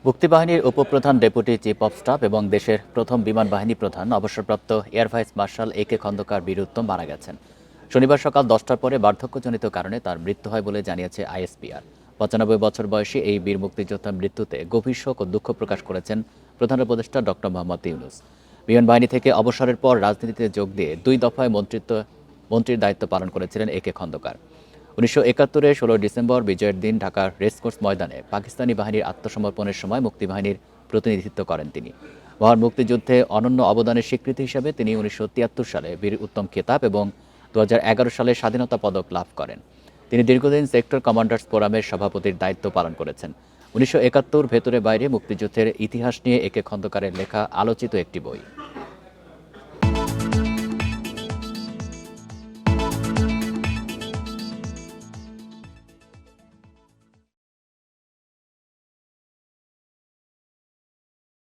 মুক্তিবাহিনীর উপপ্রধান deputy chief of staff এবং দেশের প্রথম বিমান বাহিনী প্রধান অবসরপ্রাপ্ত এয়ার ভাইস মার্শাল এ কে খন্দকার বীরউত্তম মারা গেছেন। শনিবার সকাল 10টার পরে বার্ধক্যজনিত কারণে তার মৃত্যু হয় বলে জানিয়েছে আইএসপিআর। 95 বছর বয়সী এই বীর মুক্তিযোদ্ধার মৃত্যুতে গভীর শোক ও দুঃখ প্রকাশ করেছেন প্রধান উপদেষ্টা ডক্টর মোহাম্মদ ইউনূস। বিমান বাহিনী থেকে অবসরের পর রাজনীতিতে যোগ দিয়ে 2 দফায় মন্ত্রীর দায়িত্ব পালন করেছিলেন এ কে খন্দকার। 1971-এর 16 ডিসেম্বর বিজয়ের দিন ঢাকার রেসকোর্স ময়দানে পাকিস্তানি বাহিনীর আত্মসমর্পণের সময় মুক্তিবাহিনীর প্রতিনিধিত্ব করেন তিনি। মহান মুক্তিযুদ্ধে অনন্য অবদানের স্বীকৃতি হিসেবে তিনি 1973 সালে বীর উত্তম খেতাব এবং 2011 সালে স্বাধীনতা পদক লাভ করেন। তিনি দীর্ঘদিন সেক্টর কমান্ডার্স ফোরামের সভাপতির দায়িত্ব পালন করেছেন। 1971 ভেতরে বাইরে মুক্তিযুদ্ধের ইতিহাস নিয়ে এ কে খন্দকারের লেখা আলোচিত একটি বই।